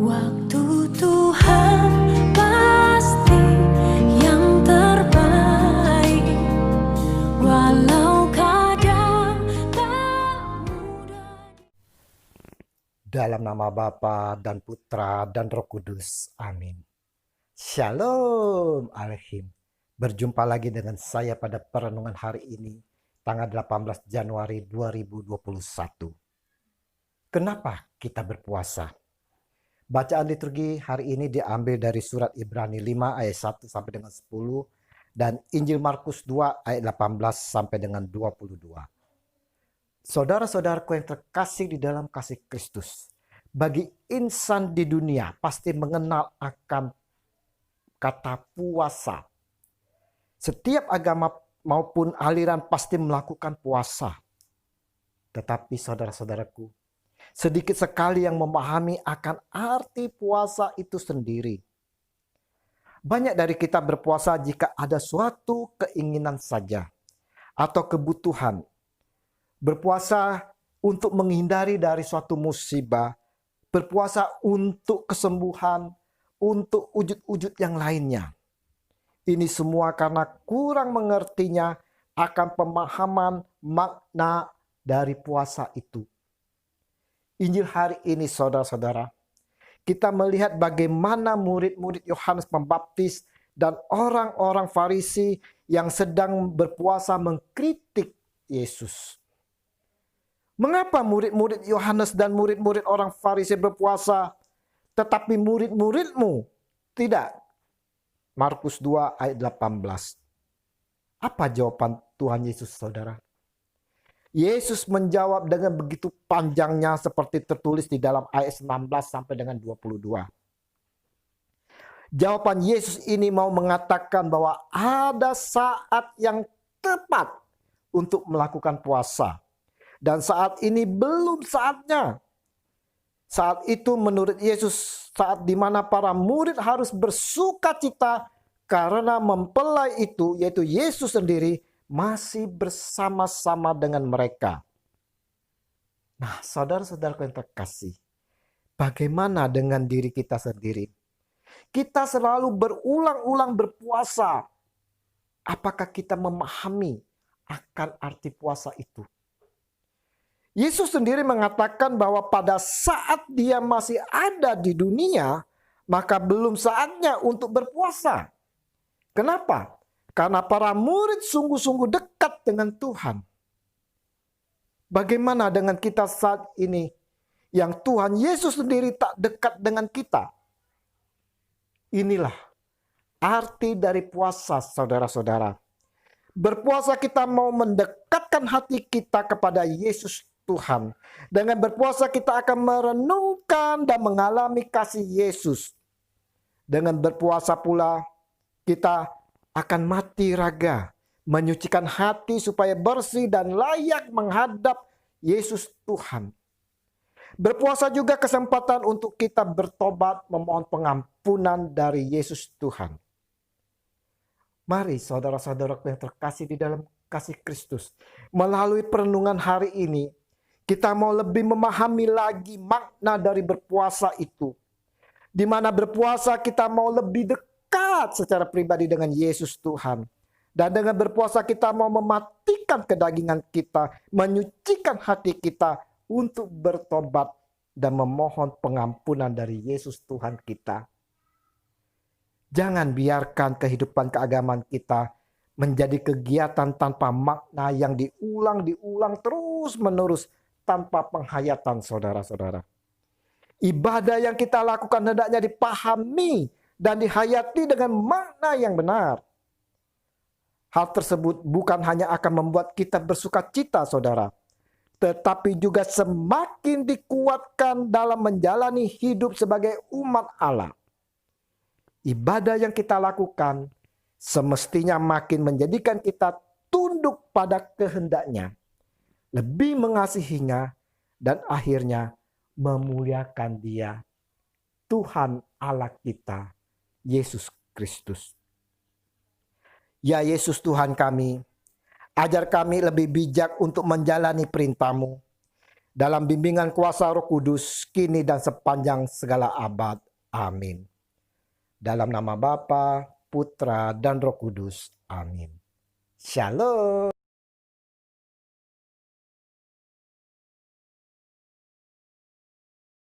Waktu Tuhan pasti yang terbaik, walau kadang tak mudah. Dalam nama Bapa dan Putra dan Roh Kudus. Amin. Shalom Alaikum. Berjumpa lagi dengan saya pada perenungan hari ini, tanggal 18 Januari 2021. Kenapa kita berpuasa? Bacaan liturgi hari ini diambil dari surat Ibrani 5 ayat 1 sampai dengan 10 dan Injil Markus 2 ayat 18 sampai dengan 22. Saudara-saudaraku yang terkasih di dalam kasih Kristus, bagi insan di dunia pasti mengenal akan kata puasa. Setiap agama maupun aliran pasti melakukan puasa. Tetapi saudara-saudaraku, sedikit sekali yang memahami akan arti puasa itu sendiri. Banyak dari kita berpuasa jika ada suatu keinginan saja atau kebutuhan. Berpuasa untuk menghindari dari suatu musibah, berpuasa untuk kesembuhan, untuk wujud-wujud yang lainnya. Ini semua karena kurang mengertinya akan pemahaman makna dari puasa itu. Injil hari ini saudara-saudara, kita melihat bagaimana murid-murid Yohanes Pembaptis dan orang-orang Farisi yang sedang berpuasa mengkritik Yesus. Mengapa murid-murid Yohanes dan murid-murid orang Farisi berpuasa, tetapi murid-muridmu tidak? Markus 2 ayat 18. Apa jawaban Tuhan Yesus, saudara? Yesus menjawab dengan begitu panjangnya seperti tertulis di dalam ayat 19 sampai dengan 22. Jawaban Yesus ini mau mengatakan bahwa ada saat yang tepat untuk melakukan puasa. Dan saat ini belum saatnya. Saat itu menurut Yesus, saat di mana para murid harus bersukacita karena mempelai itu, yaitu Yesus sendiri, masih bersama-sama dengan mereka. Nah, saudara-saudaraku yang terkasih, bagaimana dengan diri kita sendiri? Kita selalu berulang-ulang berpuasa. Apakah kita memahami akan arti puasa itu? Yesus sendiri mengatakan bahwa pada saat dia masih ada di dunia, maka belum saatnya untuk berpuasa. Kenapa? Karena para murid sungguh-sungguh dekat dengan Tuhan. Bagaimana dengan kita saat ini yang Tuhan Yesus sendiri tak dekat dengan kita? Inilah arti dari puasa, saudara-saudara. Berpuasa kita mau mendekatkan hati kita kepada Yesus Tuhan. Dengan berpuasa kita akan merenungkan dan mengalami kasih Yesus. Dengan berpuasa pula kita akan mati raga, menyucikan hati supaya bersih dan layak menghadap Yesus Tuhan. Berpuasa juga kesempatan untuk kita bertobat, memohon pengampunan dari Yesus Tuhan. Mari saudara-saudaraku yang terkasih di dalam kasih Kristus, melalui perenungan hari ini, kita mau lebih memahami lagi makna dari berpuasa itu. Di mana berpuasa kita mau lebih dekat secara pribadi dengan Yesus Tuhan. Dan dengan berpuasa kita mau mematikan kedagingan kita, menyucikan hati kita untuk bertobat dan memohon pengampunan dari Yesus Tuhan kita. Jangan biarkan kehidupan keagamaan kita menjadi kegiatan tanpa makna yang diulang terus menerus tanpa penghayatan, saudara-saudara. Ibadah yang kita lakukan hendaknya dipahami dan dihayati dengan makna yang benar. Hal tersebut bukan hanya akan membuat kita bersukacita, saudara, tetapi juga semakin dikuatkan dalam menjalani hidup sebagai umat Allah. Ibadah yang kita lakukan semestinya makin menjadikan kita tunduk pada kehendaknya, lebih mengasihinya, dan akhirnya memuliakan Dia, Tuhan Allah kita, Yesus Kristus. Ya Yesus Tuhan kami, ajar kami lebih bijak untuk menjalani perintah-Mu. dalam bimbingan kuasa Roh Kudus, kini dan sepanjang segala abad. Amin. Dalam nama Bapa, Putra, dan Roh Kudus. Amin. Shalom.